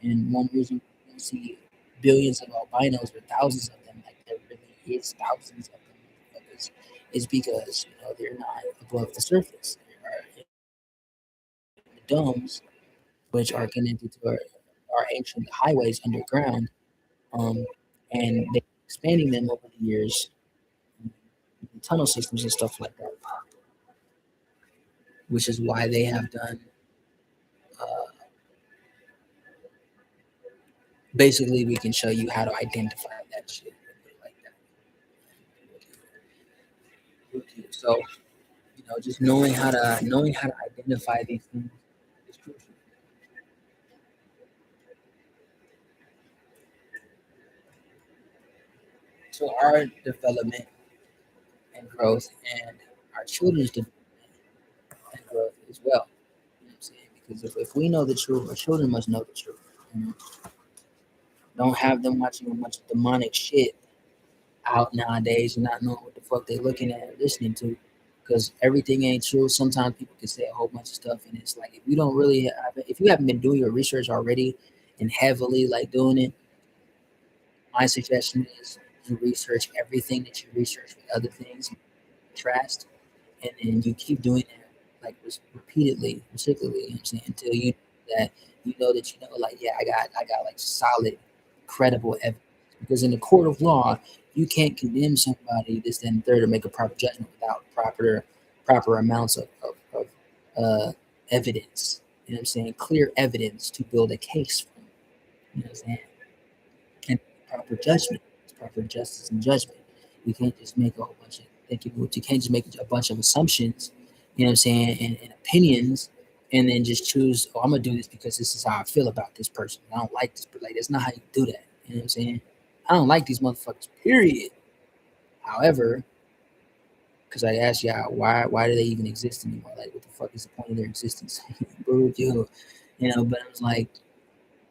And one reason we don't see billions of albinos or thousands of them, like there really is thousands of them, is because they're not above the surface. They are in the domes, which are connected to our ancient highways underground, um, and they're expanding them over the years, tunnel systems and stuff like that, which is why they have done. Basically, we can show you how to identify that shit like that. So just knowing how to identify these things is crucial. So our development and growth, and our children's development and growth as well. You know what I'm saying? Because if we know the truth, our children must know the truth. You know? Don't have them watching a bunch of demonic shit out nowadays and not knowing what the fuck they looking at or listening to. Because everything ain't true. Sometimes people can say a whole bunch of stuff, and it's like if you don't really, if you haven't been doing your research already and heavily like doing it, my suggestion is you research everything that you research with other things, contrast, and then you keep doing that like repeatedly, cyclically. You know what I'm saying, until you know like yeah, I got like solid, credible evidence. Because in the court of law, you can't condemn somebody this, then third, or make a proper judgment without proper amounts of evidence. You know what I'm saying? Clear evidence to build a case from. You know what I'm saying? And proper judgment, proper justice and judgment. We can't just make a whole bunch of thinking. You can't just make a bunch of assumptions. You know what I'm saying? And opinions, and then just choose. Oh, I'm gonna do this because this is how I feel about this person. I don't like this, but like that's not how you do that. You know what I'm saying? I don't like these motherfuckers. Period. However, because I asked y'all why do they even exist anymore? Like, what the fuck is the point of their existence? But I was like,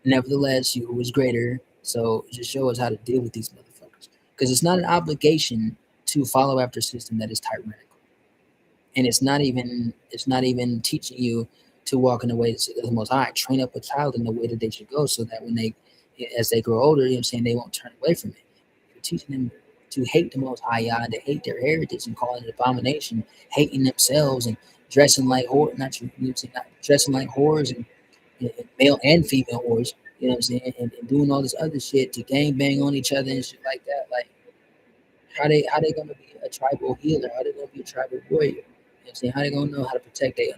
nevertheless, you was greater. So just show us how to deal with these motherfuckers. Because it's not an obligation to follow after a system that is tyrannical, and it's not even teaching you to walk in the way of the Most High. Train up a child in the way that they should go, so that as they grow older, you know what I'm saying, they won't turn away from it. You're teaching them to hate the Most High, Yah, to hate their heritage and call it an abomination, hating themselves and dressing like whores, not dressing like whores and male and female whores. You know what I'm saying, and doing all this other shit to gang bang on each other and shit like that. Like, how they gonna be a tribal healer? How they gonna be a tribal warrior? You know what I'm saying? How they gonna know how to protect their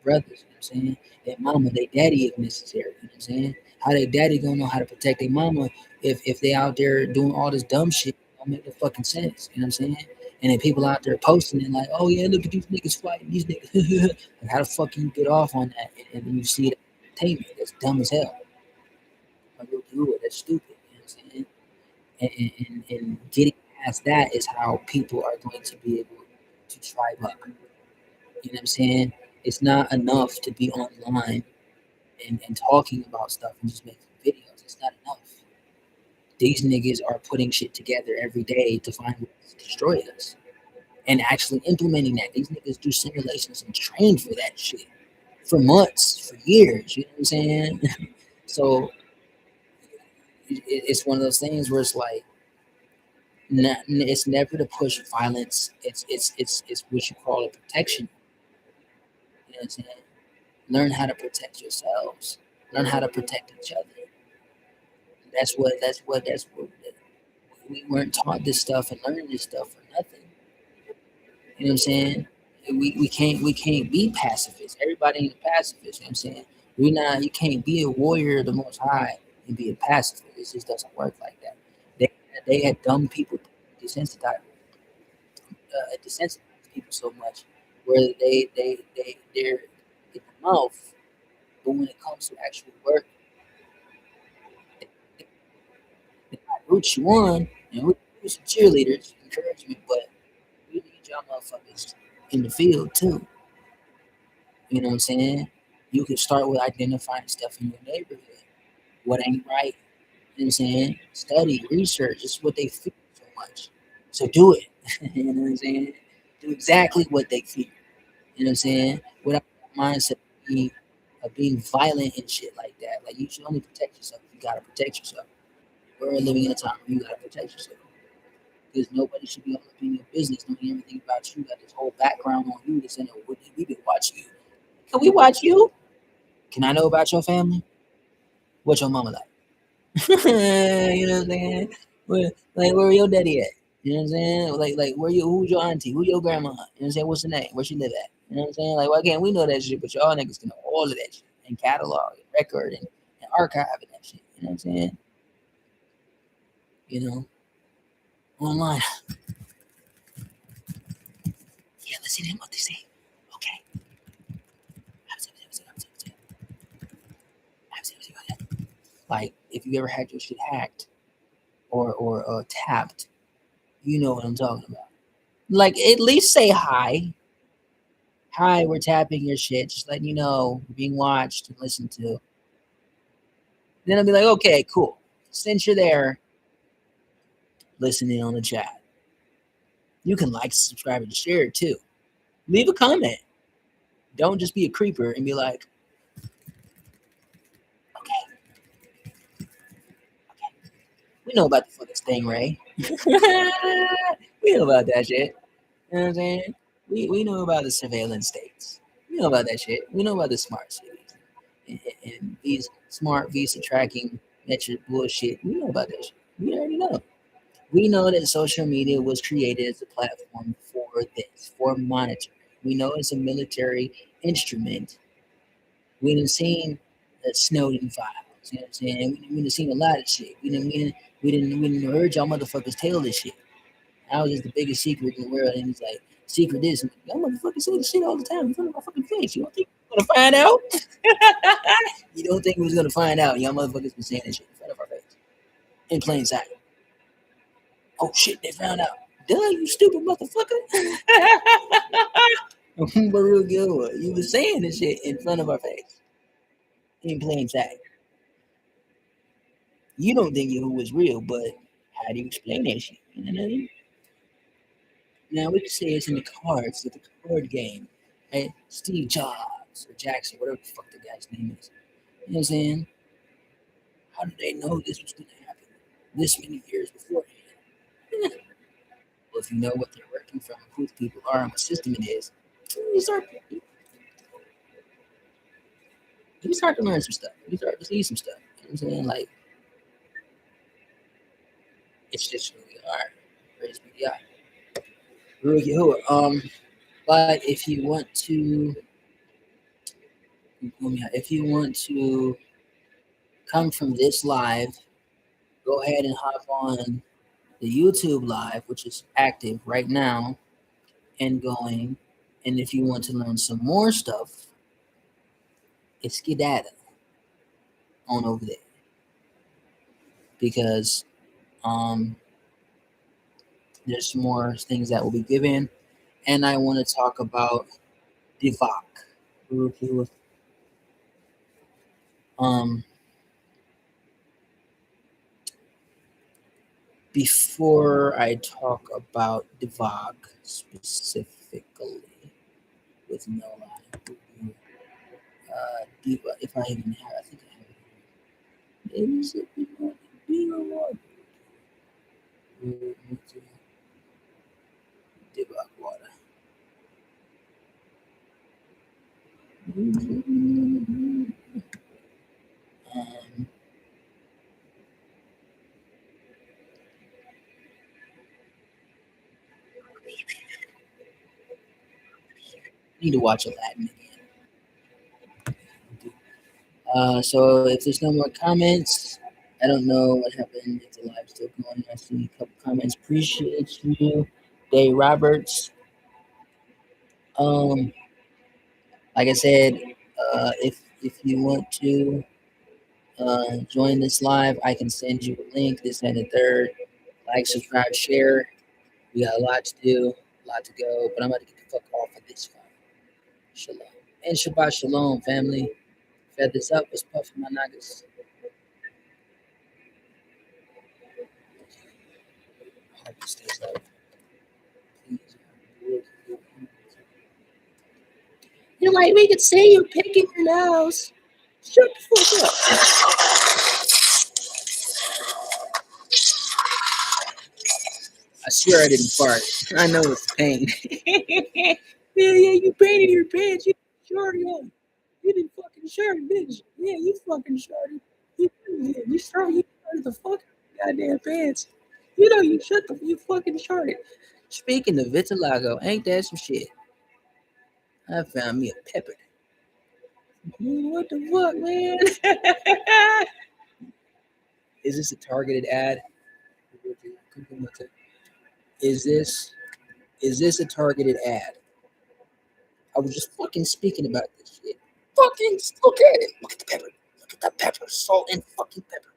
brothers? You know what I'm saying? Their mama, their daddy if necessary. You know what I'm saying? How their daddy gonna know how to protect their mama if they out there doing all this dumb shit? Don't make no fucking sense. You know what I'm saying? And then people out there posting and like, oh yeah, look at these niggas fighting these niggas. Like, how the fuck can you get off on that? And then you see it entertainment. That's dumb as hell. Like, you do it. That's stupid. You know what I'm saying? And getting past that is how people are going to be able to tribe up. You know what I'm saying? It's not enough to be online and talking about stuff and just making videos. It's not enough. These niggas are putting shit together every day to find ways to destroy us and actually implementing that. These niggas do simulations and train for that shit for months, for years. You know what I'm saying? So it's one of those things where it's like, it's never to push violence. It's what you call a protection. You know what I'm saying? Learn how to protect yourselves. Learn how to protect each other. That's what we weren't taught this stuff and learning this stuff for nothing. You know what I'm saying? We can't be pacifists. Everybody ain't a pacifist. You know what I'm saying? We not You can't be a warrior of the Most High and be a pacifist. It just doesn't work like that. They they had dumb people desensitized desensitize people so much where they're in the mouth, but when it comes to actual work, they, they might root you on and we do some cheerleaders, encouragement, but we need y'all motherfuckers in the field too. You know what I'm saying? You can start with identifying stuff in your neighborhood. What ain't right? You know what I'm saying? Study, research. It's what they fear so much. So do it. You know what I'm saying? Do exactly what they fear. You know what I'm saying? Without that mindset, be of being violent and shit like that. Like you should only protect yourself. You gotta protect yourself. We're living in a time where you gotta protect yourself because nobody should be all up in your business, knowing everything about you. Got this whole background on you. This and we can watch you. Can we watch you? Can I know about your family? What your mama like? You know what I'm saying? Where your daddy at? You know what I'm saying? Like who's your auntie? Who your grandma? You know what I'm saying? What's the name? Where she live at? You know what I'm saying? Like, why can't we know that shit? But y'all niggas can know all of that shit and catalog and record and archive and that shit. You know what I'm saying? You know, online. Yeah, let's see them what they say. Okay. Like, if you ever had your shit hacked or tapped, you know what I'm talking about. Like, at least say hi. Hi, we're tapping your shit, just letting you know you're being watched and listened to. Then I'll be like, okay, cool. Since you're there, listening on the chat, you can like, subscribe, and share it too. Leave a comment. Don't just be a creeper and be like, okay, we know about the fucking stingray. We know about that shit. You know what I'm saying? We know about the surveillance states. We know about that shit. We know about the smart cities and these smart visa tracking metric bullshit. We know about that shit. We already know. We know that social media was created as a platform for this, for monitoring. We know it's a military instrument. We done seen the Snowden files. You know what I'm saying? We done seen a lot of shit. We didn't heard y'all motherfuckers tell this shit. I was just the biggest secret in the world, and it's like secret this. Y'all motherfuckers say this shit all the time in front of my fucking face. You don't think we're gonna find out? You don't think we was gonna find out? Y'all motherfuckers been saying this shit in front of our face, in plain sight. Oh shit, they found out. Duh, you stupid motherfucker. But real good one. You was saying this shit in front of our face, in plain sight. You don't think Yahoo was real, but how do you explain that shit? You know what I mean? Now we can say it's in the cards, it's the card game. Right? Steve Jobs or Jackson, whatever the fuck the guy's name is. You know what I'm saying? How did they know this was going to happen this many years beforehand? Well, if you know what they're working from, who the people are, and what system it is, you start to learn some stuff. You start to see some stuff. You know what I'm saying? Like, it's just really hard. Praise be to God. But if you want to come from this live, go ahead and hop on the YouTube live, which is active right now and going. And if you want to learn some more stuff, it's skedaddle on over there because there's more things that will be given, and I want to talk about Divok. Um, before I talk about Divok specifically, with no lie, Diva, if I even have, I think I have it. Maybe it's Divok water. Um, need to watch Aladdin again. So if there's no more comments, I don't know what happened. If the live's still going, I see a couple comments. Appreciate you, Dave Roberts. Um, like I said, if you want to join this live, I can send you a link. This and the third. Like, subscribe, share. We got a lot to do, a lot to go, but I'm about to get the fuck off of this phone. Shalom. And Shabbat Shalom, family. Fed this up, was puffing my nuggets. I hope it stays up. You're like, we could see you picking your nose. Shut the fuck up. I swear I didn't fart. I know it's pain. Yeah, you painted your pants. You shorty on. You didn't fucking shirt, didn't you? Yeah, you fucking shorty. You started the fucking goddamn pants. You know you shut the you fucking shorted. Speaking of vitiligo, ain't that some shit? I found me a pepper. What the fuck, man? Is this a targeted ad? Is this a targeted ad? I was just fucking speaking about this shit. Fucking look at it. Look at the pepper. Look at the pepper. Salt and fucking pepper.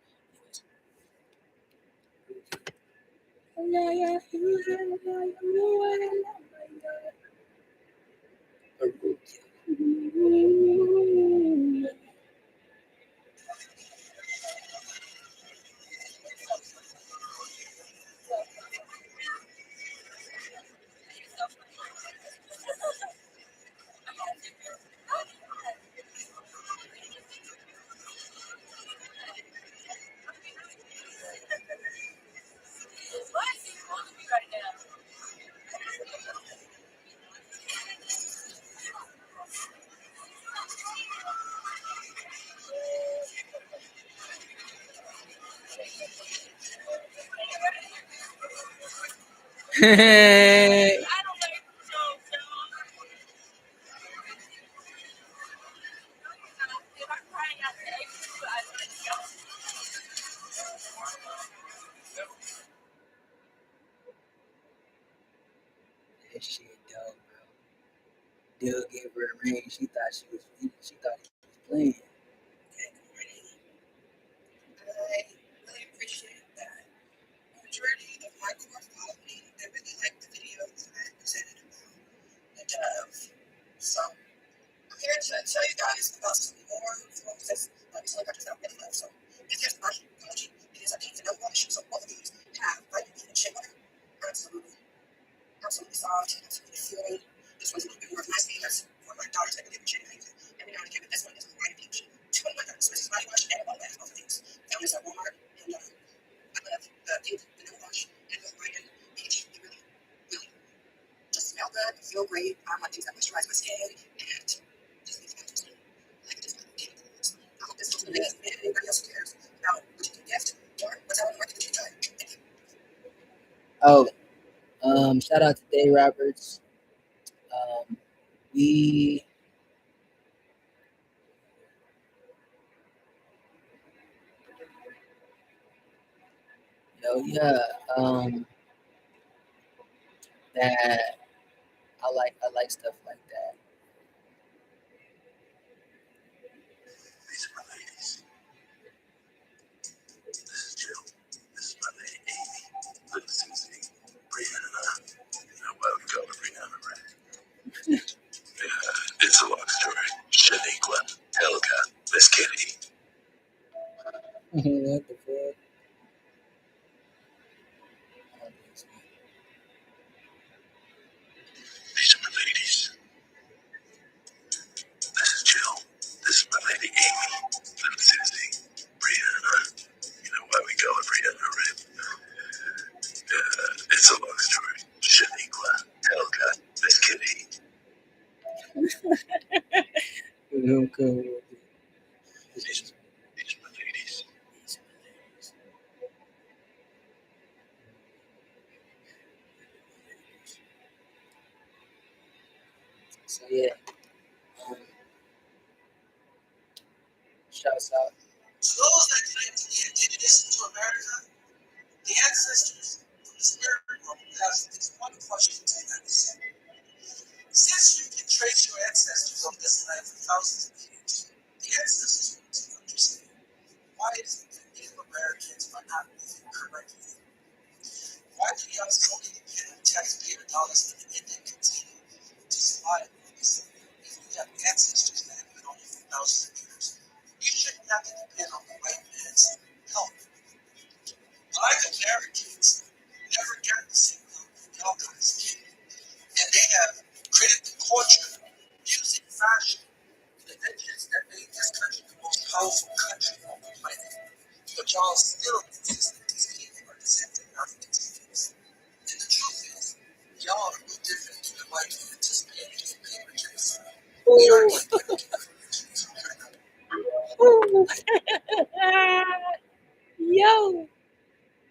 Hey. That shit dope, bro. Dude gave her a ring. She thought he was playing. I really appreciate that. Majority of my core following, I really like the videos that I presented about the dove. So I'm here to tell you guys about some more influences. Obviously, I just don't get love. So if there's archaeology, it is a need to know wash. So all of these have vitamin B and shea butter. Absolutely. Absolutely soft, absolutely fluid. This one's a little bit more of my speed. For my daughters, I can give it shea butter. Every now and again, but this one is vitamin B. 2 in 1. So this is body wash and a body bath. Both of these. Found this at Walmart. And I love the pink, the no wash, and the white and peach. They really, really just smell good, feel great. I want things that moisturize my skin and just make it just like this. I hope this doesn't make anybody else cares about what you can gift or what's out on the market that you try. Thank you. Oh, shout out to Day Roberts. We yeah, that I like stuff like that. These are my ladies. This is Jill. This is my lady Amy. Little Susie. Brianna. You know why we call her Brianna, right? It's a long story. Shaniqua, Helga, Miss Kitty. What the fuck? These are my ladies. This is Jill. This is my lady Amy. Little Susie. Brianna. You know why we call her Brianna, right? It's a long story. Shaniqua, Helga, Miss Kitty. Okay. These are my ladies. So yeah, um, shouts out. To those that claim to be indigenous to America, the ancestors from the spirit world have this one question to ask. Since you can trace your ancestors on this land for thousands of years, the ancestors want to understand why is it that Native Americans are not moving correctly? Why do you have so many penny taxpayer dollars in the Indian continue to survive on this land? If you have ancestors that have been on it for thousands of years, you shouldn't have to depend on the white man's help. Black Americans never got the same help that y'all guys get. And they have created the culture, music, fashion, the inventions that made this country the most Ooh. Yo,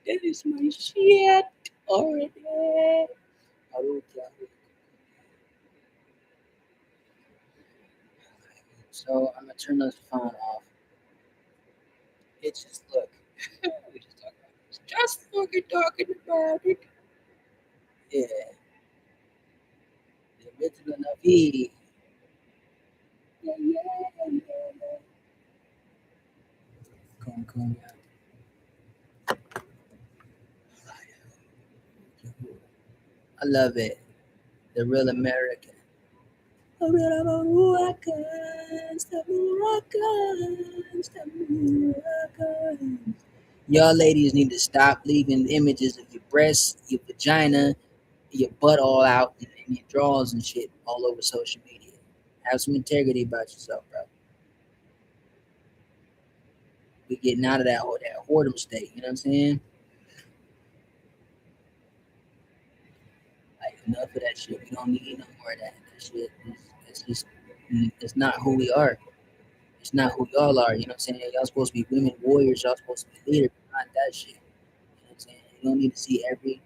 that is my shit already. So I'm gonna turn this phone off. It's just look. We just talking about this. Just fucking talking about it. Yeah, the original Navi. Yeah, yeah, yeah, yeah. Come, I love it. The real American. The real Americans. The Americans. The Americans. Y'all ladies need to stop leaving images of your breasts, your vagina, your butt all out, and your drawers and shit all over social media. Have some integrity about yourself, bro. We getting out of that whoredom state. You know what I'm saying? Like enough of that shit. We don't need no more of that. That shit it's just it's not who we are. It's not who y'all are. You know what I'm saying? Y'all supposed to be women warriors. Y'all supposed to be leaders. Not that shit. You know what I'm saying? You don't need to see every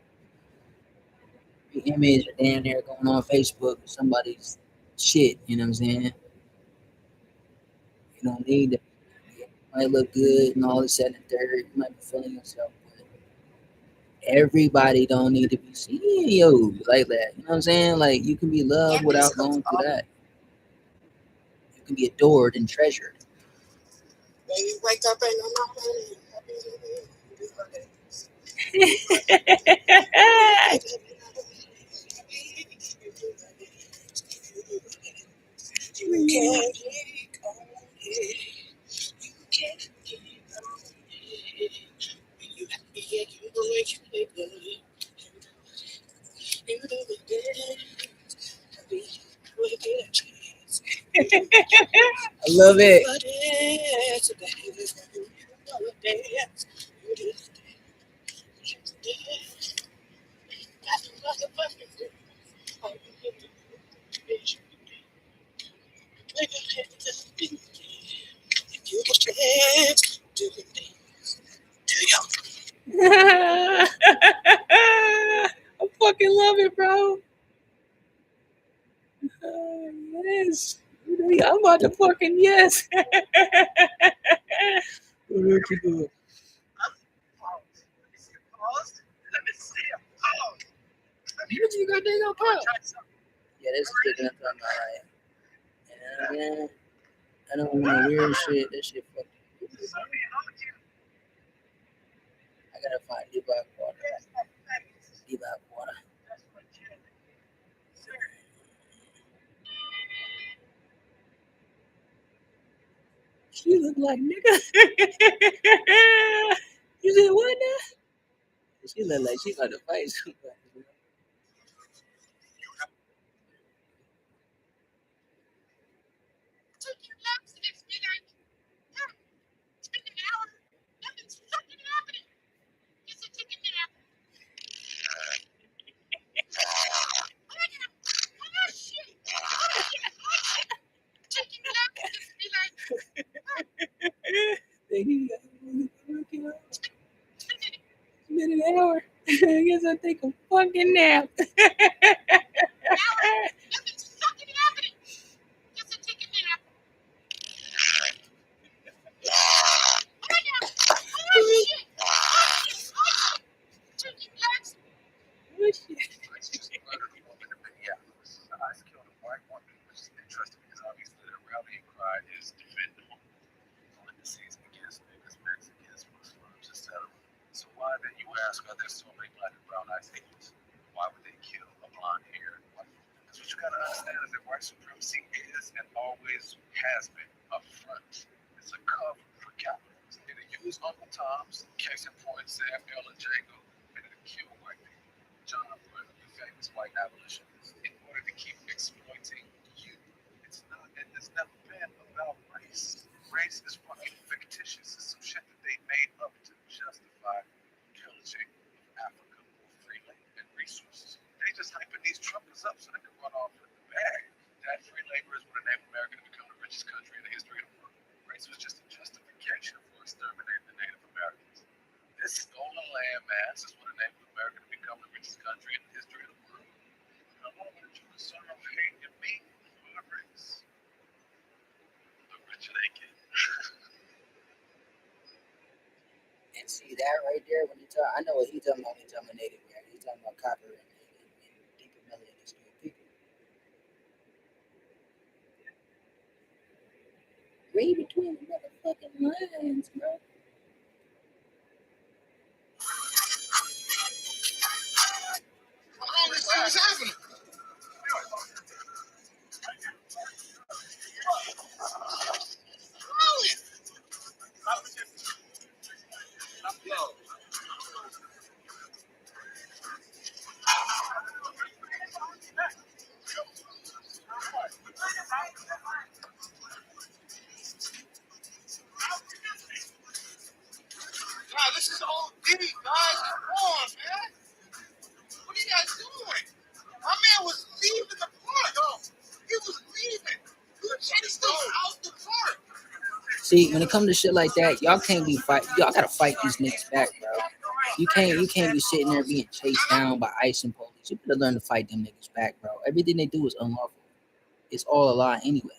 image or damn there going on Facebook with somebody's shit. You know what I'm saying? You don't need that. You might look good and all this that and third. You might be feeling yourself, but everybody don't need to be seeing you like that. You know what I'm saying? Like you can be loved without going through that. You can be adored and treasured. I love it. I fucking love it, bro. Yes. I'm about to fucking yes. What you doing? What you got there on pause? Yeah, this is picking up on my yeah. I don't want to weird shit. This shit fucking. I gotta find deep black water. Deep black water. She look like nigga. You said what now? She look like she got to fight somebody. Think he got working out. It's been an hour. I guess I'll take a fucking nap. Oh, shit. And see that right there when he talk, I know what he talking about when he talking about Native American. He's talking about copper and deeper melody people. Read between the motherfucking lines, bro. What's happening? Wow, this is all deep, guys. Come on, man. What are you guys doing? My man was leaving the park. Oh, he was leaving. We were chasing him out the park. See, when it comes to shit like that, y'all can't be fight. Y'all gotta fight these niggas back, bro. You can't be sitting there being chased down by ICE and police. You better learn to fight them niggas back, bro. Everything they do is unlawful. It's all a lie anyway.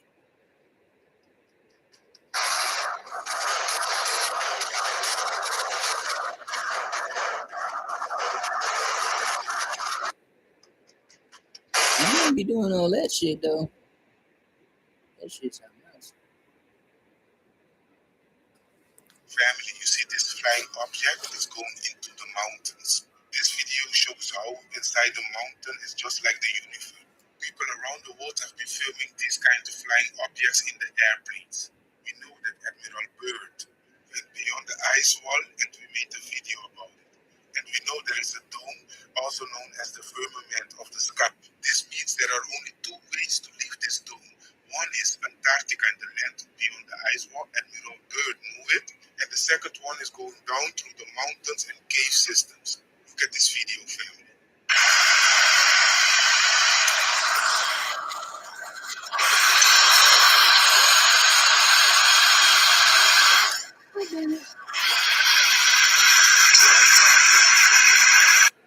You don't be doing all that shit though. That shit's something else. Family, you see this flying object is going into the mountains. This video shows how inside the mountain is just like the universe. People around the world have been filming these kinds of flying objects in the airplanes. We know that Admiral Byrd went beyond the ice wall and we made a video about it. And we know there is a dome, also known as the firmament of the sky. This means there are only two ways to leave this dome. One is Antarctica and the land beyond the ice wall. Admiral Byrd knew it. And the second one is going down through the mountains and cave systems. Look at this video, family.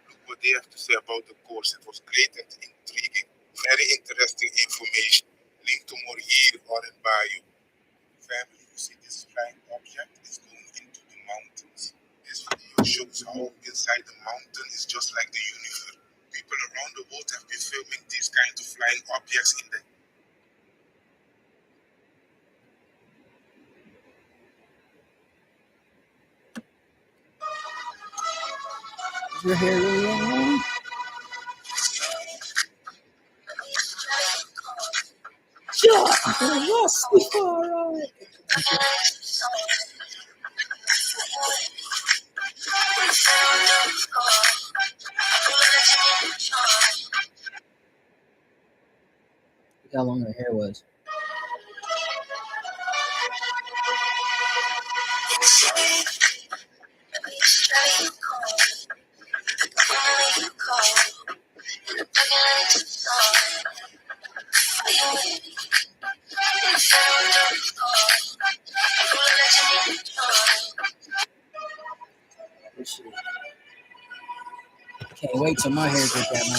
Look what they have to say about the course. It was great and intriguing. Very interesting information. Link to more here or in bio. Family, you see this flying object is going into the mountains. This video shows how inside the mountain is just like the universe. People around the world have been filming these kinds of flying objects in the Is your hair really long? Yes, alright. Look how long her hair was. This shit. Can't wait till my hair get that long.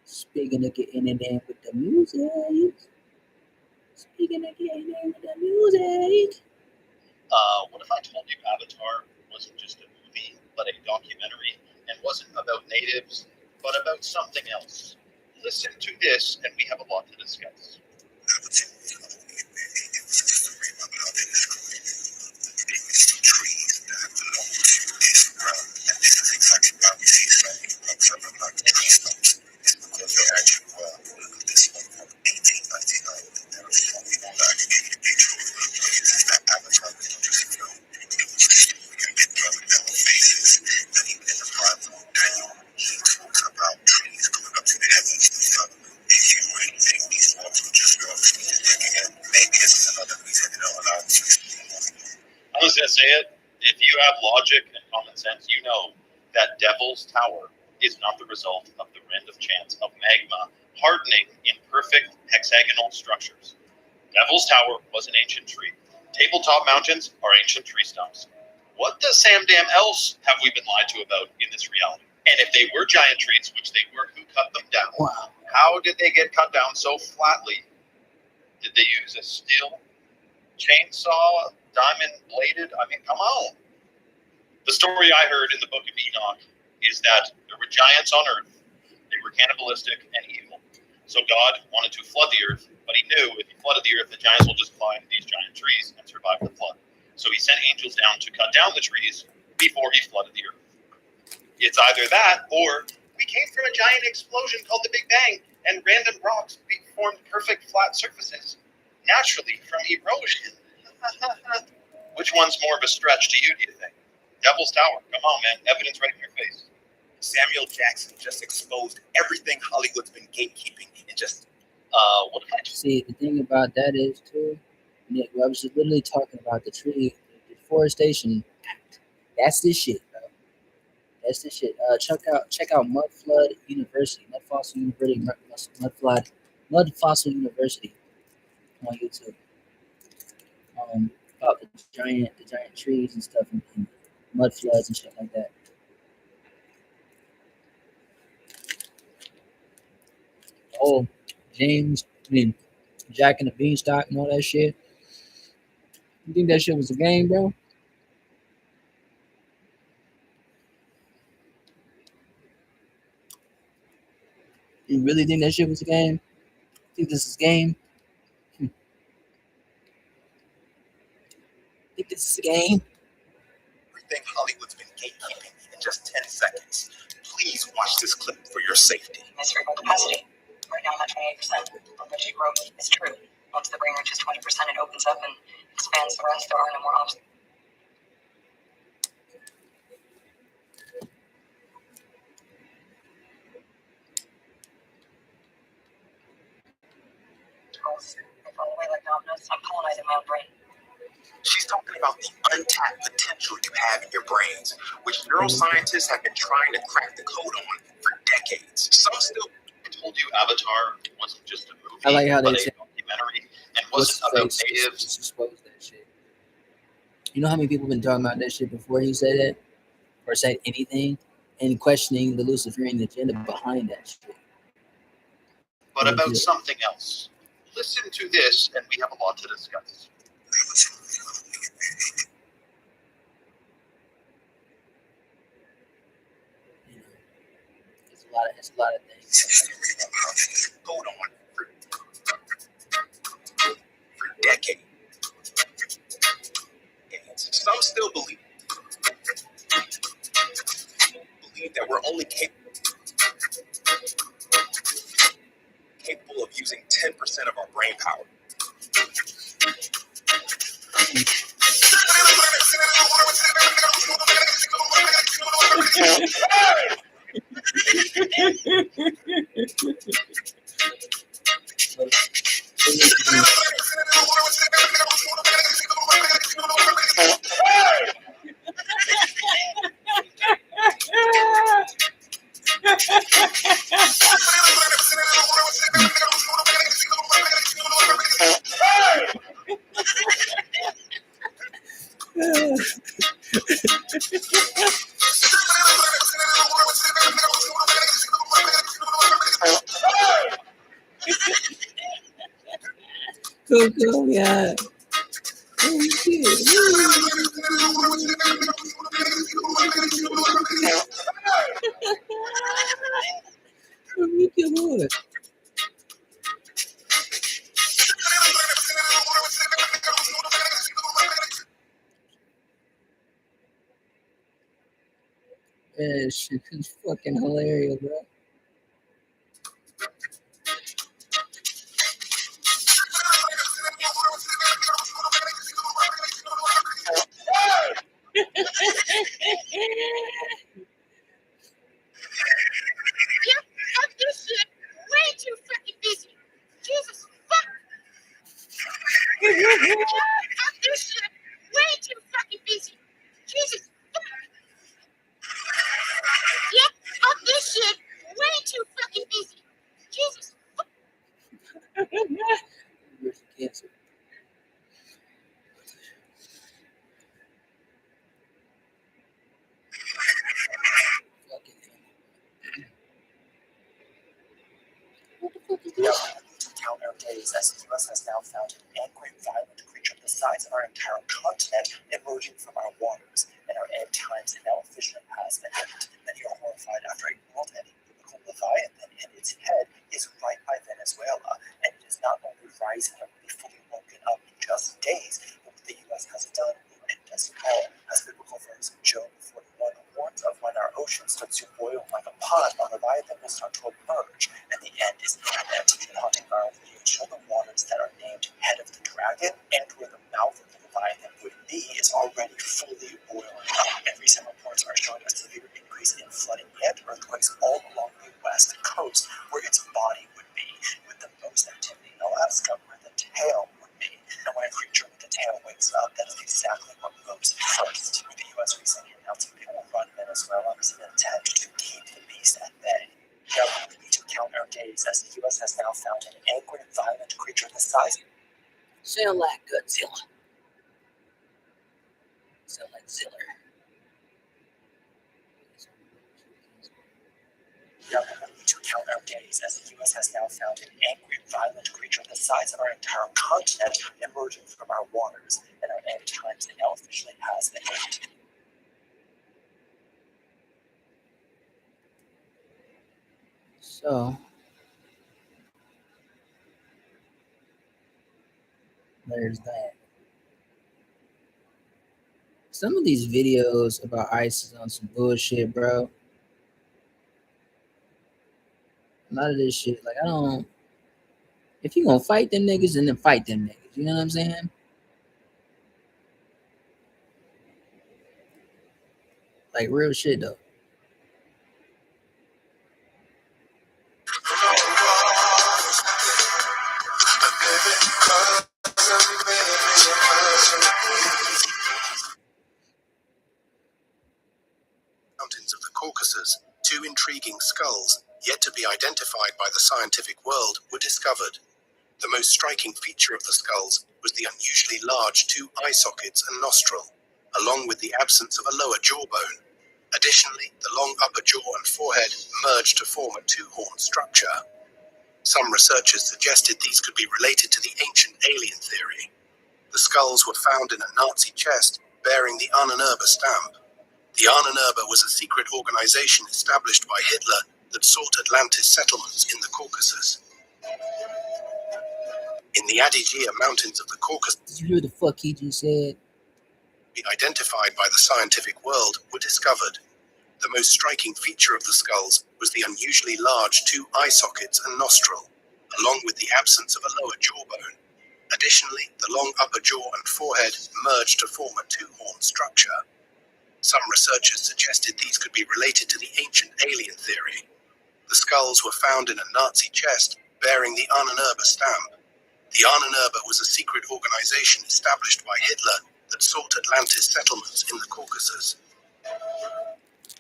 Speaking of getting in there with the music. Speaking of getting in with the music. What if I told you Avatar wasn't just a movie, but a documentary, and wasn't about natives, but about something else? Listen to this, and we have a lot to discuss. about the tree stumps is because they actually this one from 1899 that was from people back in the that avatar was just it was speaking big brother down faces, and even in the Bible, Daniel, he talks about trees going up to the heavens and stuff. If you really think these walks were just real, and maybe this is another reason they don't allow us to explain. I was going to say it. If you have logic and common sense, you know that Devil's Tower is not the result of the random chance of magma hardening in perfect hexagonal structures. Devil's Tower was an ancient tree. Tabletop mountains are ancient tree stumps. What does Sam Damn else have we been lied to about in this reality? And if they were giant trees, which they were, who cut them down? Wow. How did they get cut down so flatly? Did they use a steel chainsaw, diamond bladed? I mean, come on. The story I heard in the book of Enoch is that there were giants on earth. They were cannibalistic and evil. So God wanted to flood the earth, but he knew if he flooded the earth, the giants will just climb these giant trees and survive the flood. So he sent angels down to cut down the trees before he flooded the earth. It's either that, or we came from a giant explosion called the Big Bang, and random rocks formed perfect flat surfaces, naturally from erosion. Which one's more of a stretch to you, do you think? Devil's Tower. Come on, man. Evidence right in your face. Samuel Jackson just exposed everything Hollywood's been gatekeeping and just What did I just See, the thing about that is too, Nick, I was just literally talking about the tree deforestation act. That's this shit, bro. That's this shit. Check out Mud Fossil University on YouTube. About the giant trees and stuff and mud floods and shit like that. Oh, Jack and the Beanstalk and all that shit. You think that shit was a game, bro? You really think that shit was a game? Think this is a game? Think this is a game? everything Hollywood's been gatekeeping in just 10 seconds. Please watch this clip for your safety. Cerebral capacity. Right now I'm at 28%. But growth is true. Once the brain reaches 20%, it opens up and expands the rest. There are no more obstacles. They fall away like dominoes. I'm colonizing my own brain. She's talking about the untapped potential you have in your brains, which neuroscientists have been trying to crack the code on for decades. Some still. I told you Avatar wasn't just a movie, I like how they but say a documentary, and what's wasn't about natives. just expose that shit. You know how many people been talking about that shit before he said it or said anything and questioning the Luciferian agenda behind that shit. But about something else. Listen to this, and we have a lot to discuss. You know, it's a lot of things. Hold on for decades. Some still believe that we're only capable of using 10% of our brain power. Coco, yeah. Oh shit. Ridiculous. shit is fucking hilarious, bro. Fuck this shit. Way too fucking busy. Jesus fuck. Fuck this shit. Way too fucking busy. Jesus fuck. Yep, fuck this shit. Way too fucking busy. Jesus fuck. Cancer. Fucking what the fuck is Now, this? we need to count our days as the U.S. has now found an angry, violent creature the size of our entire continent emerging from our waters, and our end times now officially has ended. Many are horrified after a multi-biblical leviathan, and its head is right by Venezuela, and it is not only rising and will be fully woken up in just days, but what the U.S. has done will end us all. As biblical verse Job 41 warns of when our ocean starts to boil like a pot, a leviathan will start to emerge, and the end is imminent. The hunting ground will show the waters that are named head of the dragon, and where the mouth of the leviathan would be is already fully boiling up. And recent reports are showing a severe increase in flooding and earthquakes all along the west coast, where its body would be, with the most activity in Alaska, where the tail would be. And when a creature with the tail wakes up, that is exactly what moves first. With the U.S. recently announcing it will run Venezuela as an attempt to keep the beast at bay. Now we need to count our days as the U.S. has now found an angry, violent creature the size. Sound like Godzilla. Sound like Ziller. Now we need to count our days as the U.S. has now found an angry, violent creature the size of our entire continent emerging from our waters, and our end times now officially has ended. So there's that. Some of these videos about ISIS on some bullshit, bro. A lot of this shit, like I don't. If you gonna fight them niggas, then fight them niggas. You know what I'm saying? Like real shit though. Mountains of the Caucasus, two intriguing skulls, yet to be identified by the scientific world, were discovered. The most striking feature of the skulls was the unusually large two eye sockets and nostril, along with the absence of a lower jawbone. Additionally, the long upper jaw and forehead merged to form a two-horn structure. Some researchers suggested these could be related to the ancient alien theory. The skulls were found in a Nazi chest bearing the Ahnenerbe stamp. The Ahnenerbe was a secret organization established by Hitler that sought Atlantis settlements in the Caucasus. In the Adygea Mountains of the Caucasus, Did you hear the fuck he just said? identified by the scientific world, were discovered. The most striking feature of the skulls was the unusually large two eye sockets and nostril, along with the absence of a lower jawbone. Additionally, the long upper jaw and forehead merged to form a two-horn structure. Some researchers suggested these could be related to the ancient alien theory. The skulls were found in a Nazi chest bearing the Ahnenerbe stamp. The Ahnenerbe was a secret organization established by Hitler that sought Atlantis settlements in the Caucasus.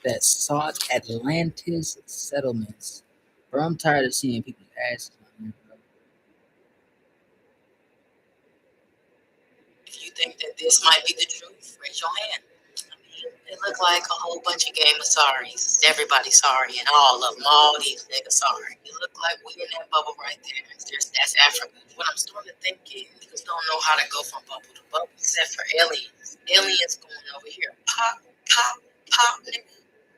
That sought Atlantis settlements. Bro, I'm tired of seeing people's asses on here, bro. If you think that this might be the truth, raise your hand. It looked like a whole bunch of Game of Sorries. Everybody sorry, and all of them, all these niggas sorry. It looked like we in that bubble right there. That's Africa. What I'm starting to think is niggas don't know how to go from bubble to bubble, except for aliens. Aliens going over here, pop, pop, pop, nigga,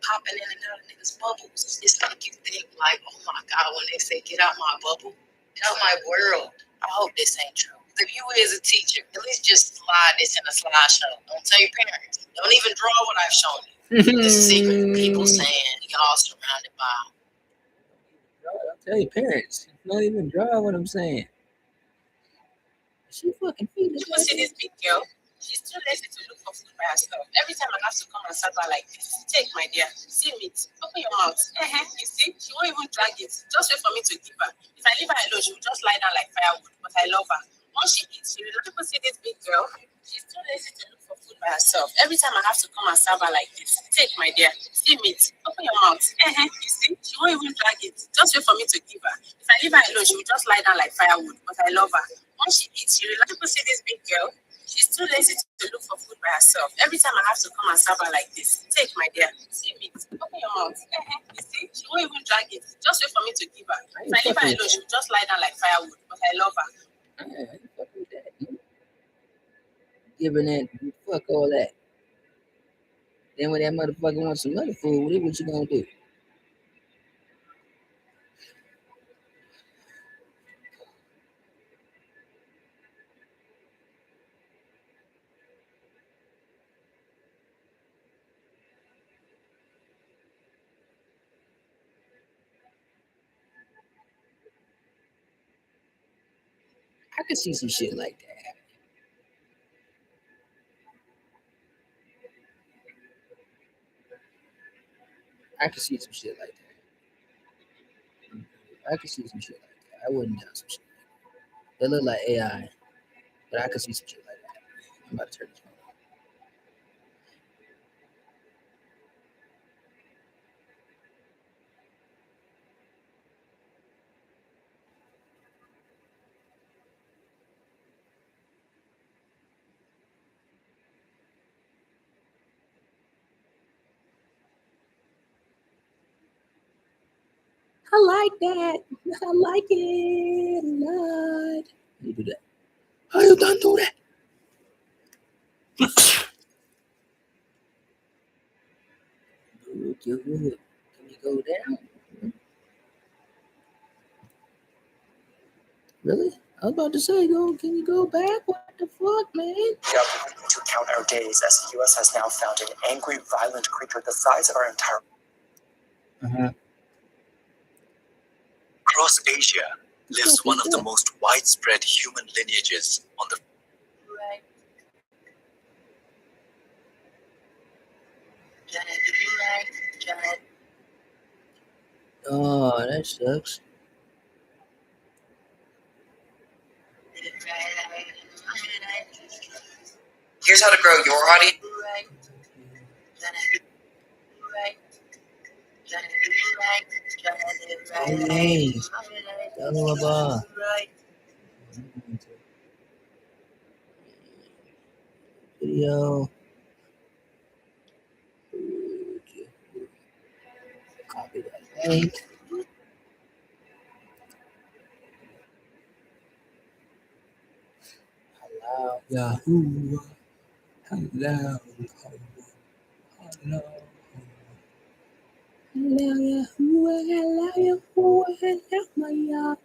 popping in and out of niggas' bubbles. It's like you think like, oh my God, when they say get out my bubble, get out my world. I hope this ain't true. If you as a teacher, at least just slide this in a slideshow. Don't tell your parents. Don't even draw what I've shown you. The secret people saying y'all surrounded by. I'll tell your parents. Not even draw what I'm saying. She fucking feet. You will see this big girl. She's too lazy to look for food by herself. Every time I have to come and serve her like this. Take, my dear. See meat. Open your mouth. You see? She won't even drag it. Just wait for me to give her. If I leave her alone, she will just lie down like firewood. But I love her. Once she eats, she will people see this big girl. She's too lazy to look for food by herself. Every time I have to come and serve her like this. Take, my dear. See meat. Open your mouth. You see? She won't even drag it. Just wait for me to give her. If I leave her alone, she will just lie down like firewood. But I love her. Once she eats, she will people see this big girl. She's too lazy to look for food by herself. Every time I have to come and serve her like this. Take, my dear. See meat. Open your mouth. You see? She won't even drag it. Just wait for me to give her. If I leave her alone, she will just lie down like firewood. But I love her. I ain't fucking with that. Giving that, fuck all that. Then when that motherfucker wants some other food, what you gonna do? I could see some shit like that happening. I could see some shit like that. I could see some shit like that. I wouldn't doubt some shit. They look like AI, but I could see some shit like that. I'm about to turn this phone off. I like that. I like it a lot. How you do that? How you done do that? Good. Can you go down? Really? I was about to say, can you go back? What the fuck, man? To count our days, as the U.S. has now found an angry, violent creature the size of our entire. Across Asia lives one of the most widespread human lineages on the. Right. Janet. Oh, that sucks. Here's how to grow your audience. Hey, Dalaba. Video. Copy that link. Hello, Yahoo. Hello. Hello, Yahoo. Hello, Yahoo. Hello, my Yahoo.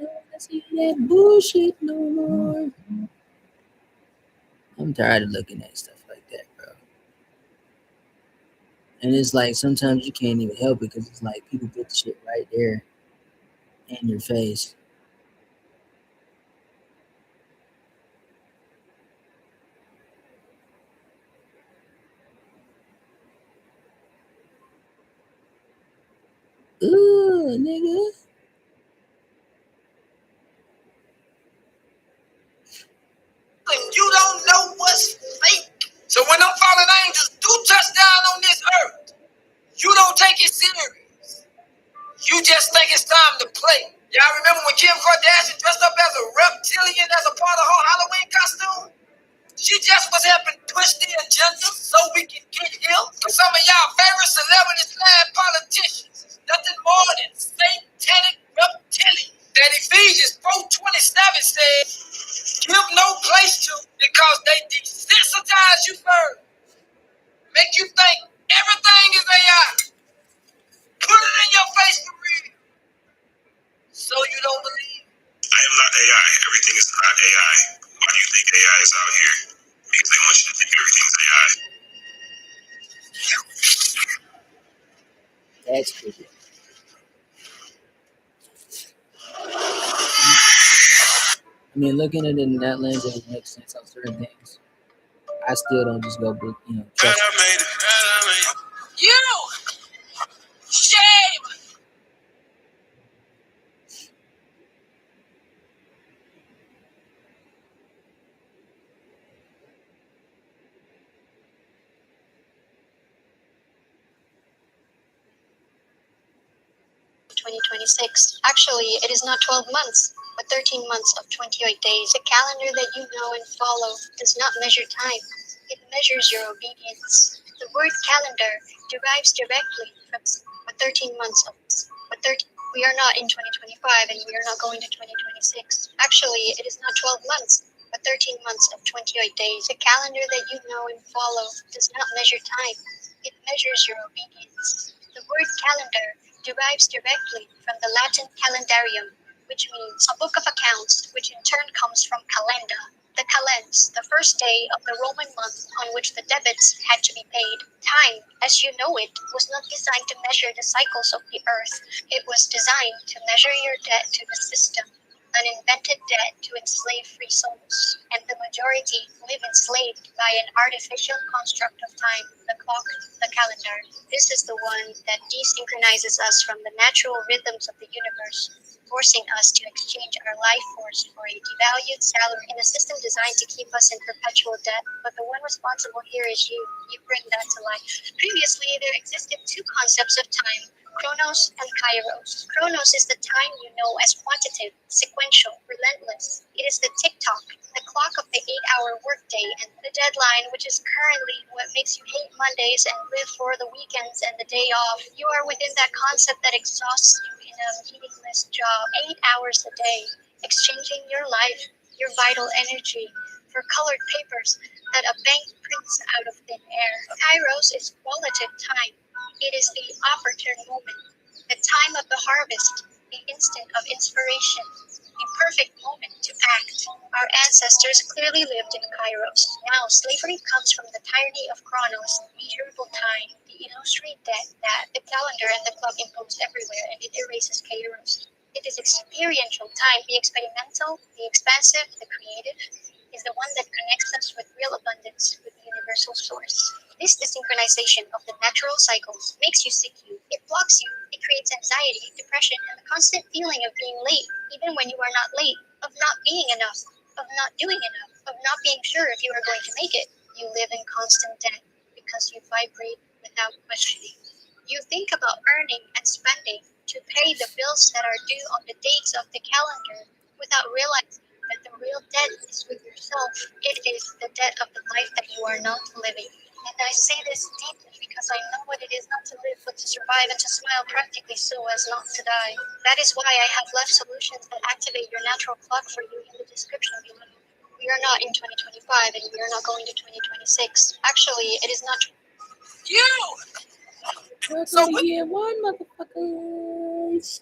I don't wanna see that bullshit no more. I'm tired of looking at stuff like that, bro. And it's like sometimes you can't even help it because it's like people put the shit right there in your face. Ooh, nigga. You don't know what's fake. So when them fallen angels do touch down on this earth, you don't take it serious. You just think it's time to play. Y'all remember when Kim Kardashian dressed up as a reptilian as a part of her Halloween costume? She just was helping push the agenda so we can get here. For some of y'all favorite celebrity/politicians, nothing more than satanic reptilians. That Ephesians 4:27 says, give guys out here because they want you to think everything's AI. That's creepy. I mean, looking at it in that lens, it would make sense on certain things. I still don't just go, trust it. You! Shame! 2026. Actually, it is not 12 months, but 13 months of 28 days. The calendar that you know and follow does not measure time, it measures your obedience. The word calendar derives directly from 13 months of. We are not in 2025 and we are not going to 2026. Actually, it is not 12 months, but 13 months of 28 days. The calendar that you know and follow does not measure time, it measures your obedience. The word calendar derives directly from the Latin calendarium, which means a book of accounts, which in turn comes from calenda, the calends, the first day of the Roman month on which the debits had to be paid. Time, as you know it, was not designed to measure the cycles of the earth. It was designed to measure your debt to the system, an invented debt to enslave free souls, and the majority live enslaved by an artificial construct of time, the clock, the calendar. This is the one that desynchronizes us from the natural rhythms of the universe, forcing us to exchange our life force for a devalued salary in a system designed to keep us in perpetual debt. But the one responsible here is you. You bring that to life. Previously, there existed two concepts of time: Chronos and Kairos. Chronos is the time you know as quantitative, sequential, relentless. It is the tick-tock, the clock of the 8-hour workday, and the deadline, which is currently what makes you hate Mondays and live for the weekends and the day off. You are within that concept that exhausts you in a meaningless job, 8 hours a day, exchanging your life, your vital energy, for colored papers that a bank prints out of thin air. Kairos is qualitative time. It is the opportune moment, the time of the harvest, the instant of inspiration, the perfect moment to act. Our ancestors clearly lived in Kairos. Now, slavery comes from the tyranny of Chronos, measurable time, the illusory debt that the calendar and the clock impose everywhere, and it erases Kairos. It is experiential time, the experimental, the expansive, the creative, is the one that connects us with real abundance, with the universal source. This desynchronization of the natural cycles makes you sick. It blocks you. It creates anxiety, depression, and the constant feeling of being late, even when you are not late, of not being enough, of not doing enough, of not being sure if you are going to make it. You live in constant debt because you vibrate without questioning. You think about earning and spending to pay the bills that are due on the dates of the calendar without realizing that the real debt is with yourself. It is the debt of the life that you are not living. And I say this deeply because I know what it is not to live, but to survive and to smile practically so as not to die. That is why I have left solutions that activate your natural clock for you in the description below. We are not in 2025 and we are not going to 2026. Actually, it is not. You! Welcome to year one, motherfuckers.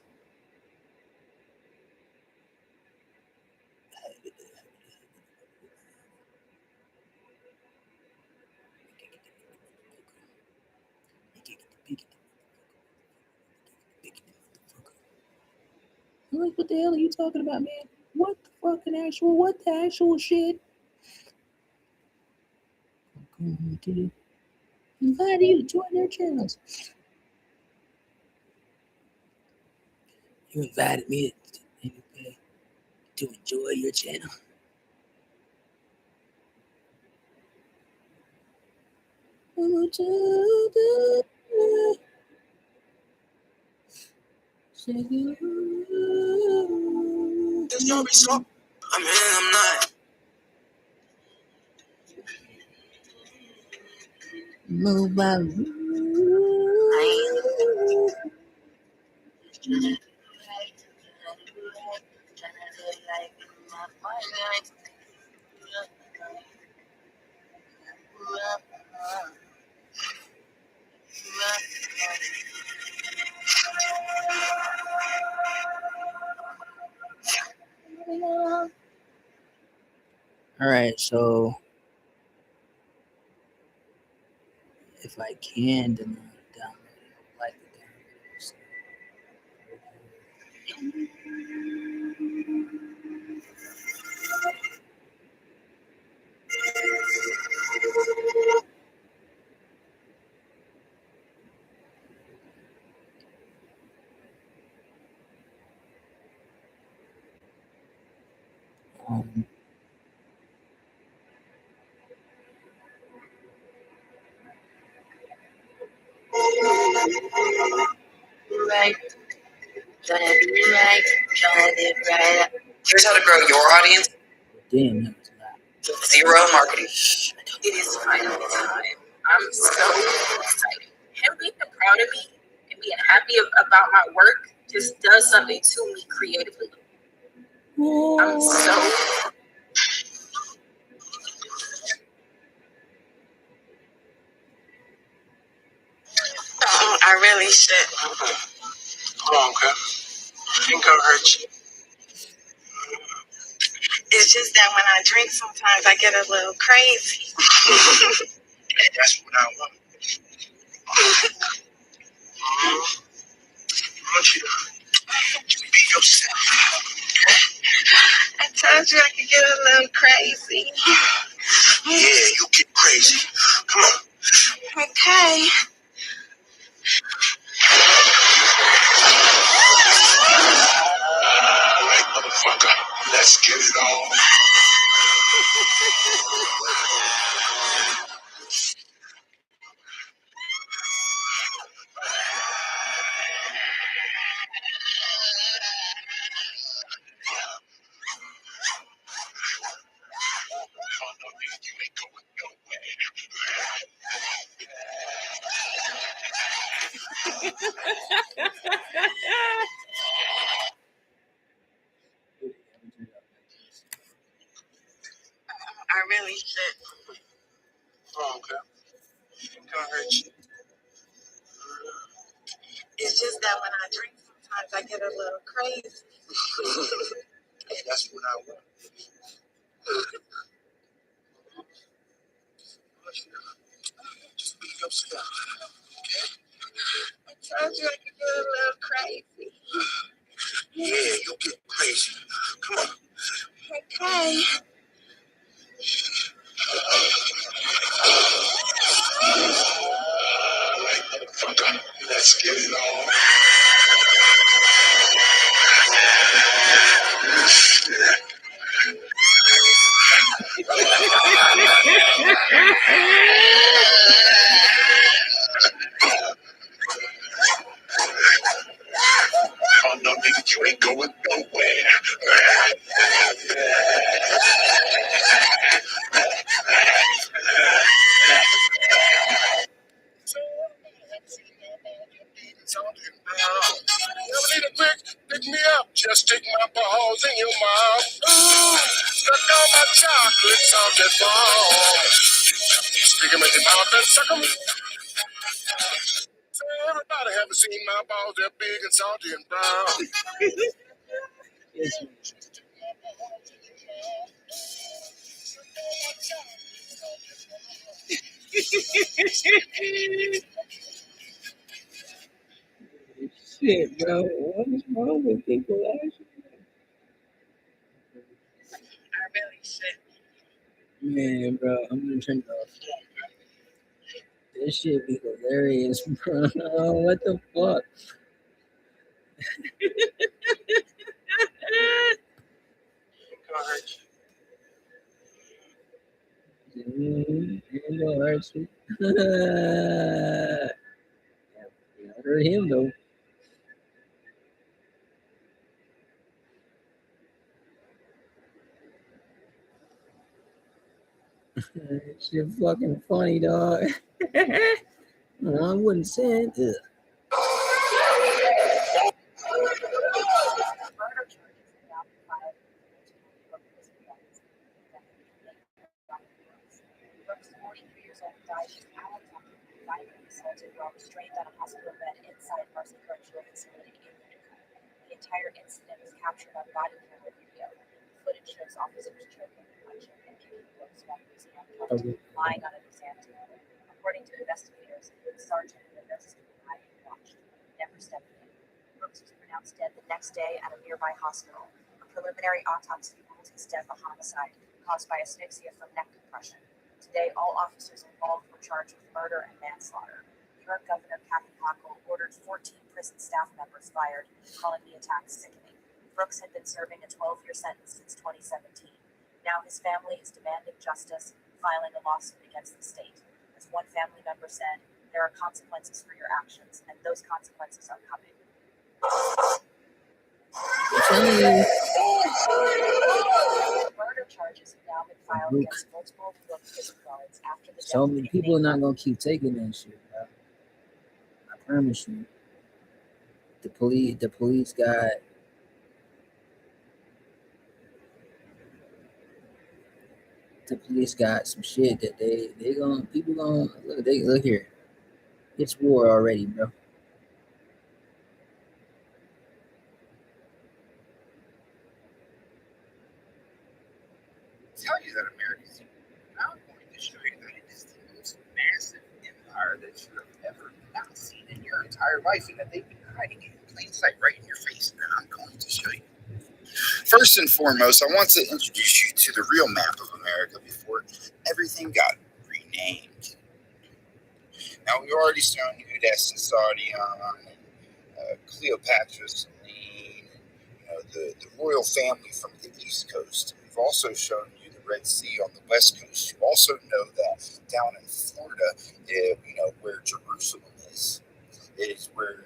I'm like, what the hell are you talking about, man? What the actual shit? Invite you to join their channels. You invited me to enjoy your channel. There's no result. I'm in, I'm not. Move by. All right, so if I can download it, I would like to download it. Um, Right, gonna be right, gonna do right. Here's how to grow your audience. damn, that was loud. Zero marketing. It is finally time. I'm so excited. Him being proud of me and being happy about my work just does something to me creatively. I'm so I really should. Come on, okay? Ain't gonna hurt you. It's just that when I drink, sometimes I get a little crazy. Hey, that's what I want. I want you to be yourself. I told you I could get a little crazy. Yeah, you get crazy. Come on. Okay. All right, motherfucker. Let's get it on. I really should. Come on, okay? Ain't gonna hurt you. It's just that when I drink, sometimes I get a little crazy. Hey, that's what I want. I want you to just be yourself. I told you I could get a little crazy. Yeah, you get crazy. Come on. Okay. All right, motherfucker. Let's get it on. Oh, no, nigga, you ain't going nowhere. You need a pick me up. Just stick my balls in your mouth. Ooh, suck on my chocolate salted balls. Stick 'em in your mouth and suck 'em. So everybody haven't seen my balls. They're big and salty and brown. Shit, bro. What is wrong with people? I really should. Man, bro, I'm gonna turn it off. This shit be hilarious, bro. What the fuck? Ain't gonna hurt you. Yeah, I heard him though. Shit fucking funny, dog. No, I wouldn't say it. Ugh. Brooks, 43 years old, died just hours after being violently assaulted while restrained on a hospital bed inside Mercy Correctional Facility in Utica. The entire incident was captured on body camera video. Footage shows officers choking, punching, and kicking Brooks while he was handcuffed, lying on an exam table. According to investigators, the sergeant and the nurses who died and watched never stepped in. Brooks was pronounced dead the next day at a nearby hospital. A preliminary autopsy ruled his death a homicide caused by asphyxia from neck compression. Today, all officers involved were charged with murder and manslaughter. New York Governor Kathy Hochul ordered 14 prison staff members fired, calling the attack sickening. Brooks had been serving a 12-year sentence since 2017. Now his family is demanding justice, filing a lawsuit against the state. As one family member said, there are consequences for your actions, and those consequences are coming. I'm telling you. Murder charges have now been filed against multiple New York prison guards after the death So of many inmate people are not gonna keep taking that shit, bro. I promise you. The police got some shit that people gonna look here. It's war already, bro. Tell you that America's now going to show you that it is the most massive empire that you have ever not seen in your entire life, and that they've been hiding it in plain sight right in your face, and I'm going to show you. First and foremost, I want to introduce you to the real map of America before everything got renamed. Now, we've already shown you that Tignon, Cleopatra, Celine, the royal family from the East Coast. We've also shown you the Red Sea on the West Coast. You also know that down in Florida, where Jerusalem is, it is where,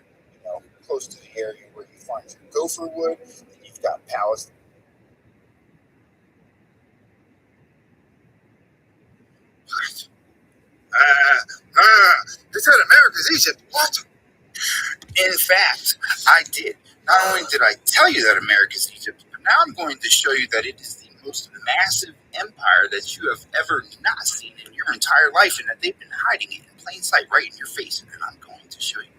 close to the area where you find your gopher wood, and you've got Palestine. They said America's Egypt. What? In fact, I did. Not only did I tell you that America's Egypt, but now I'm going to show you that it is the most massive empire that you have ever not seen in your entire life, and that they've been hiding it in plain sight right in your face, and I'm going to show you.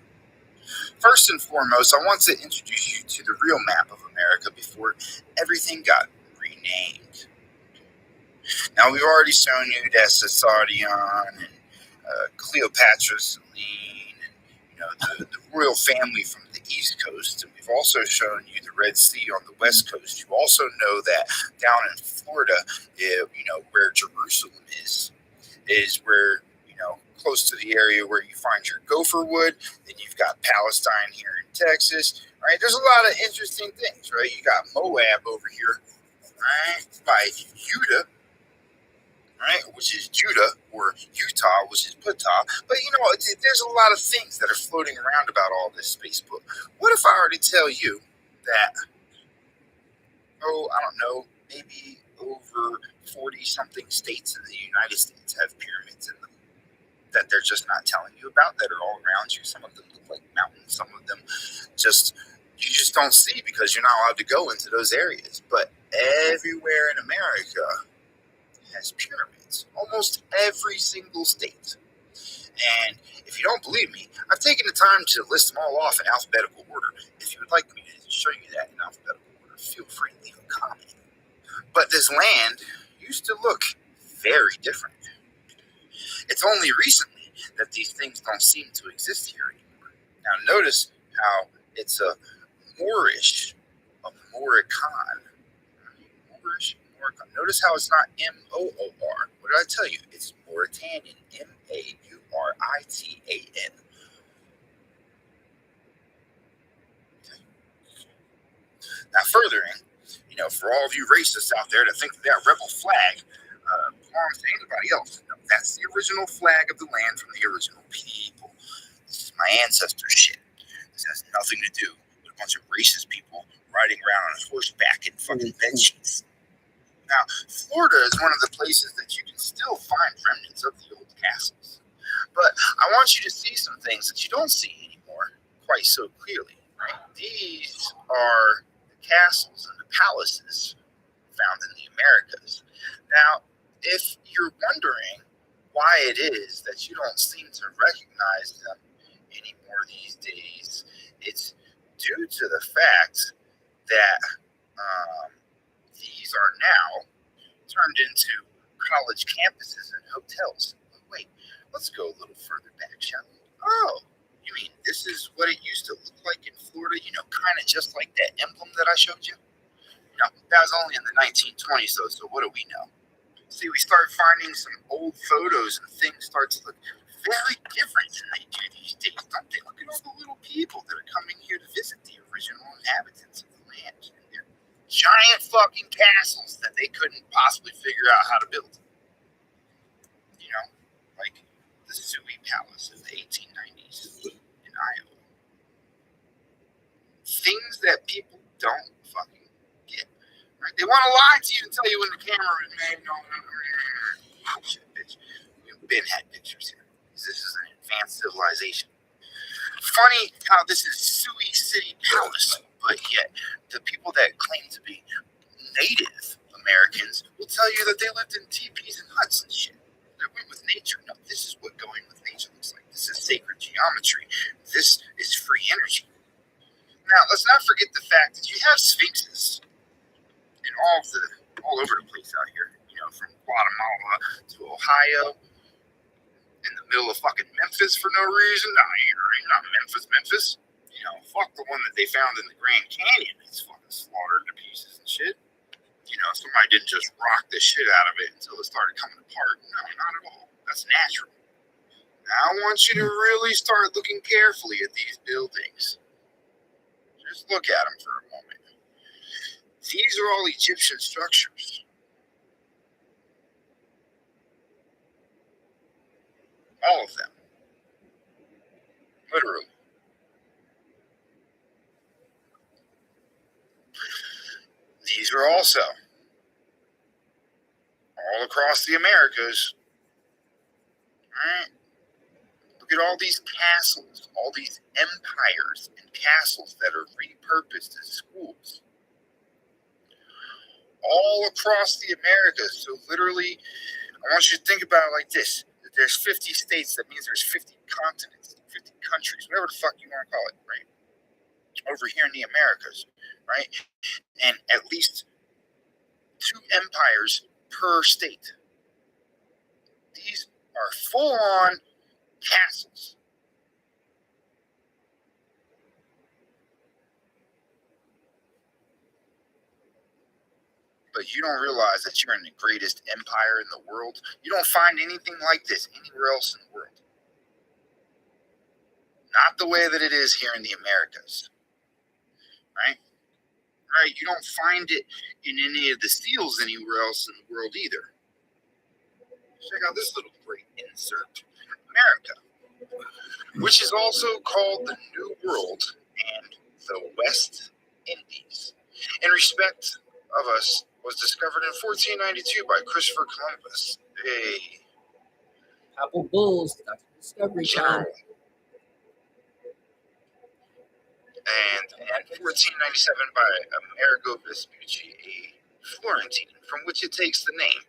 First and foremost, I want to introduce you to the real map of America before everything got renamed. Now, we've already shown you that Tignon and Cleopatra, Celine, and the royal family from the East Coast, and we've also shown you the Red Sea on the West Coast. You also know that down in Florida, where Jerusalem is where, close to the area where you find your gopher wood. Then you've got Palestine here in Texas, right? There's a lot of interesting things, right? You got Moab over here, right, by Judah, right, which is Judah, or Utah, which is Putah. But there's a lot of things that are floating around about all this space. But what if I were to tell you that, I don't know, maybe over 40 something states in the United States have pyramids in them that they're just not telling you about, that are all around you? Some of them look like mountains, some of them you just don't see because you're not allowed to go into those areas. But everywhere in America has pyramids, almost every single state. And if you don't believe me, I've taken the time to list them all off in alphabetical order. If you would like me to show you that in alphabetical order, feel free to leave a comment. But this land used to look very different. It's only recently that these things don't seem to exist here anymore. Now notice how it's a Moorish, a Moroccan. Moorish, Moroccan. Notice how it's not M-O-O-R. What did I tell you? It's Mauritanian, M-A-U-R-I-T-A-N. Okay. Now furthering, for all of you racists out there that think that rebel flag belongs to anybody else, no, that's the original flag of the land from the original people. This is my ancestor shit. This has nothing to do with a bunch of racist people riding around on horseback in fucking bed sheets. Now, Florida is one of the places that you can still find remnants of the old castles. But I want you to see some things that you don't see anymore quite so clearly, right? These are the castles and the palaces found in the Americas. Now, if you're wondering why it is that you don't seem to recognize them anymore these days, it's due to the fact that these cities are now turned into college campuses and hotels. But wait, let's go a little further back, shall we? Oh, you mean this is what it used to look like in Florida? You know, kind of just like that emblem that I showed you? You know, that was only in the 1920s, though, so what do we know? See, we start finding some old photos and things start to look very different than they do these days, don't they? Look at all the little people that are coming here to visit the original inhabitants of the land and their giant fucking castles that they couldn't possibly figure out how to build. You know, like the Sui Palace of the 1890s in Iowa. Things that people don't fucking get. Right? They want to lie to you and tell you when the camera is made. No, shit, bitch. Ben had pictures here. This is an advanced civilization. Funny how this is Sui City Palace, but yet the people that claim to be Native Americans will tell you that they lived in teepees and huts and shit. They went with nature. No, this is what going with nature looks like. This is sacred geometry. This is free energy. Now, let's not forget the fact that you have sphinxes in all over the place out here. You know, from Guatemala to Ohio, in the middle of fucking Memphis for no reason. Not Memphis. You know, fuck the one that they found in the Grand Canyon. It's fucking slaughtered to pieces and shit. You know, somebody didn't just rock the shit out of it until it started coming apart. No, not at all. That's natural. Now I want you to really start looking carefully at these buildings. Just look at them for a moment. These are all Egyptian structures. All of them. Literally. These are also all across the Americas. Alright? Look at all these castles, all these empires and castles that are repurposed as schools. All across the Americas. So literally, I want you to think about it like this. That there's 50 states, that means there's 50 continents, 50 countries, whatever the fuck you want to call it, right? Over here in the Americas, right? And at least 2 empires per state. These are full-on castles. But you don't realize that you're in the greatest empire in the world. You don't find anything like this anywhere else in the world. Not the way that it is here in the Americas. Right? Right? You don't find it in any of the seals anywhere else in the world either. Check out this little great insert. America, which is also called the New World and the West Indies. In respect of us, was discovered in 1492 by Christopher Columbus, a Apple Bulls, got the Discovery general. Channel. And in 1497 by Amerigo Vespucci, a Florentine, from which it takes the name.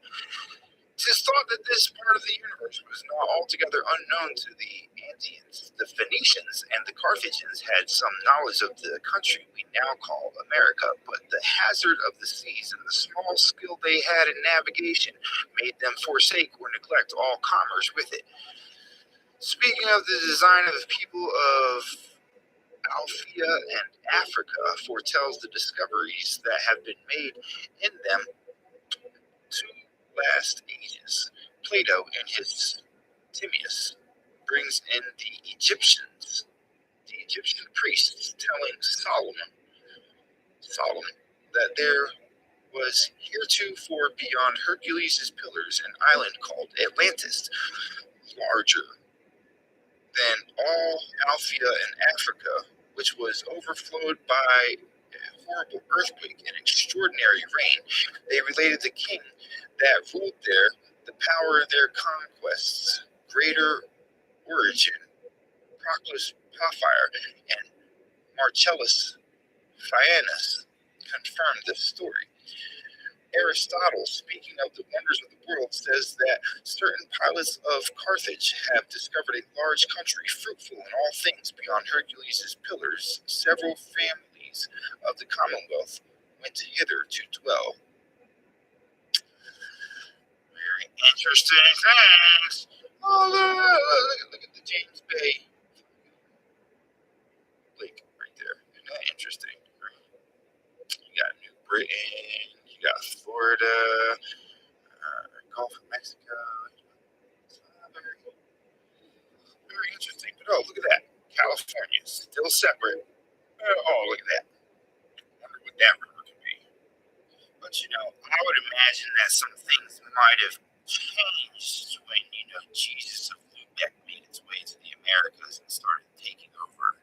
'Tis thought that this part of the universe was not altogether unknown to the Andeans. The Phoenicians and the Carthaginians had some knowledge of the country we now call America, but the hazard of the seas and the small skill they had in navigation made them forsake or neglect all commerce with it. Speaking of the design of the people of Alphia and Africa foretells the discoveries that have been made in them 2 last ages. Plato in his Timaeus brings in the Egyptian priests telling Solomon that there was heretofore beyond Hercules' pillars an island called Atlantis, larger than all Alphia and Africa, which was overflowed by a horrible earthquake and extraordinary rain. They related the king that ruled there the power of their conquests, greater origin, Proclus Porphyr, and Marcellus Fianus confirmed this story. Aristotle, speaking of the wonders of the world, says that certain pilots of Carthage have discovered a large country fruitful in all things beyond Hercules' pillars. Several families of the Commonwealth went hither to dwell. interesting things. Oh, look at the James Bay Lake right there. Isn't that interesting? You got New Britain, you got Florida, Gulf of Mexico. Very, very interesting. But oh, look at that. California still separate. Oh, look at that. Wonder what that river could be. But I would imagine that some things might have changed when, Jesus of Lubeck made its way to the Americas and started taking over.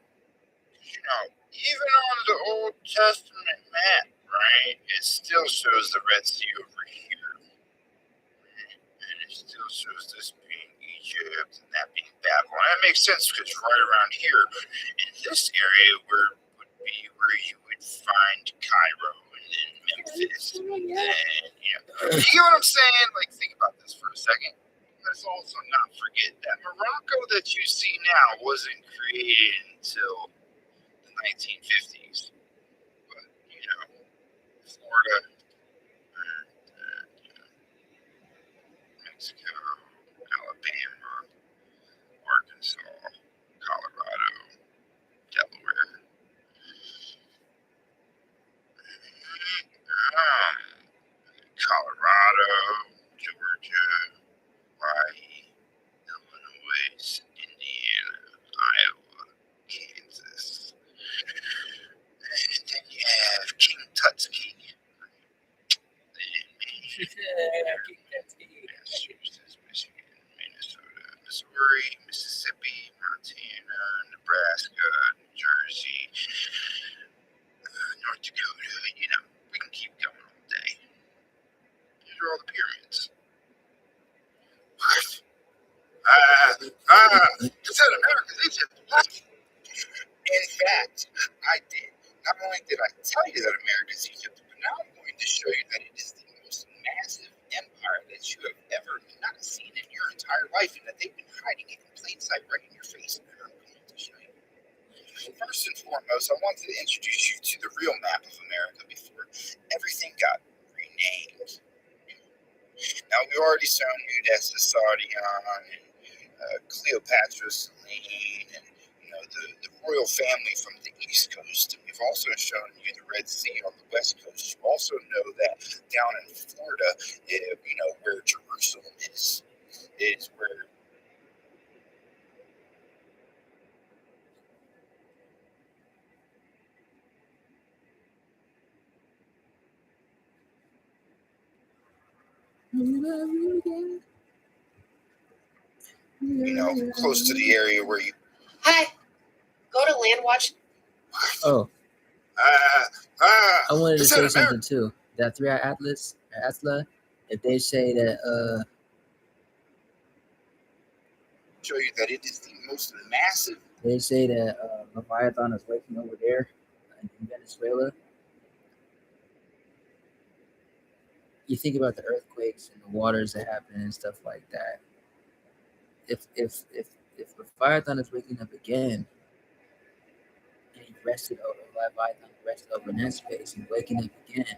Even on the Old Testament map, right, it still shows the Red Sea over here. And it still shows this being Egypt and that being Babylon. That makes sense because right around here in this area would be where you would find Cairo and then Memphis. And then, you get what I'm saying? Like, think about this for a second. Let's also not forget that Morocco that you see now wasn't created until the 1950s. But, Florida, Mexico, Alabama, Arkansas, Colorado, Delaware, Colorado, Georgia, Hawaii, Illinois, Indiana, Iowa, Kansas. And then you have King Tut's King. Massachusetts, Michigan, Minnesota, Missouri, Mississippi, Montana, Nebraska, New Jersey, North Dakota. We can keep going all day. These are all the pyramids. What? You said America's Egypt. What? In fact, I did. Not only did I tell you that America's Egypt, but now I'm going to show you that it is the most massive empire that you have ever not seen in your entire life, and that they've been hiding it in plain sight right in your face. And I'm going to show you. First and foremost, I wanted to introduce you to the real map of America before everything got renamed. Now, we've already shown you that Sasadian and Cleopatra, Selene, and the royal family from the East Coast. And we've also shown you the Red Sea on the West Coast. You also know that down in Florida, where Jerusalem is where close to the area where you. Hi, go to Landwatch. Oh, I wanted to say something too. That 3-eye Atlas, if they say that show you that it is the most massive. They say that Leviathan is waking over there in Venezuela. You think about the earthquakes and the waters that happen and stuff like that. If Leviathan is waking up again, and he rested over in that space and waking up again.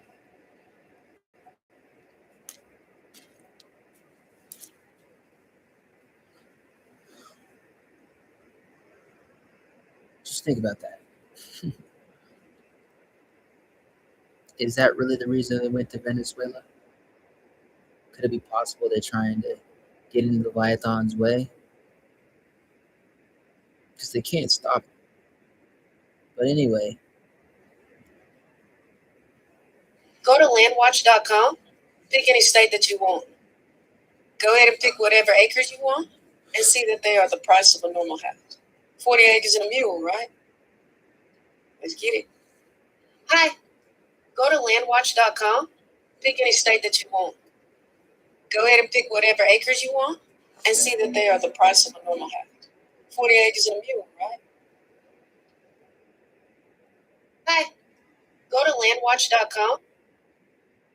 Just think about that. Is that really the reason they went to Venezuela? Could it be possible they're trying to get into Leviathan's way? Because they can't stop it. But anyway. Go to landwatch.com. Pick any state that you want. Go ahead and pick whatever acres you want and see that they are the price of a normal house. 40 acres and a mule, right? Let's get it. Hi. Go to landwatch.com. Pick any state that you want. Go ahead and pick whatever acres you want and see that they are the price of a normal house. 40 acres and a mule, right? Hi. Go to landwatch.com.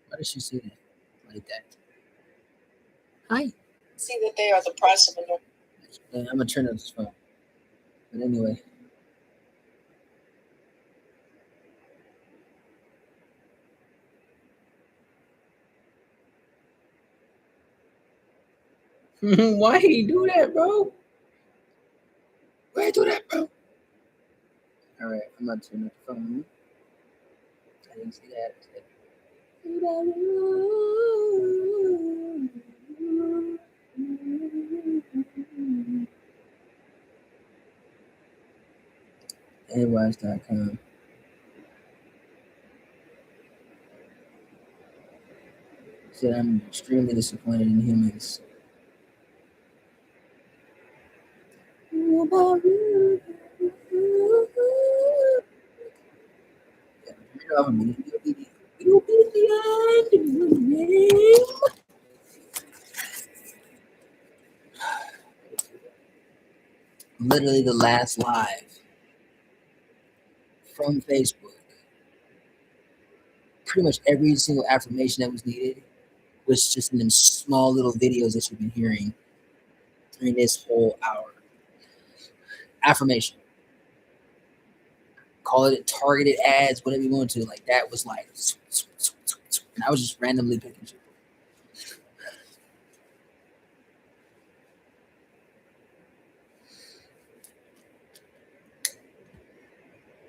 Why did she say that like that? Hi. See that they are the price of a normal. I'm gonna turn on this phone. But anyway. Why he do that, bro? Why he do that, bro? All right, I'm about to turn up the phone. I didn't see that. AirWatch.com. Said I'm extremely disappointed in humans. Literally the last live from Facebook. Pretty much every single affirmation that was needed was just in them small little videos that you've been hearing during this whole hour. Affirmation. Call it targeted ads, whatever you want to. Like that was like, and I was just randomly picking shit.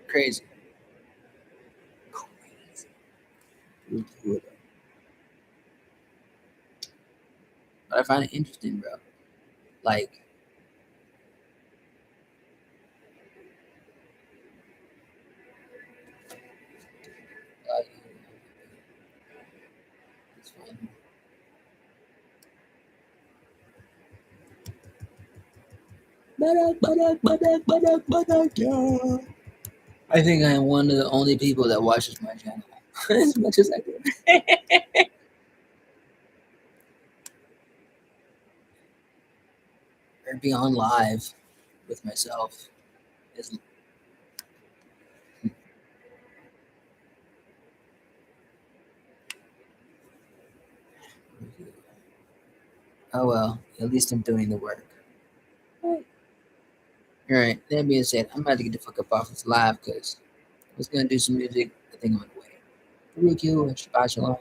Crazy. But I find it interesting, bro. Like, it's fun. Yeah. I think I am one of the only people that watches my channel as much as I do. Or be on live with myself is oh well, at least I'm doing the work. Alright, that being said, I'm about to get the fuck up off this live because I was gonna do some music. I think I'm on the way. Thank you and Shabbat Shalom.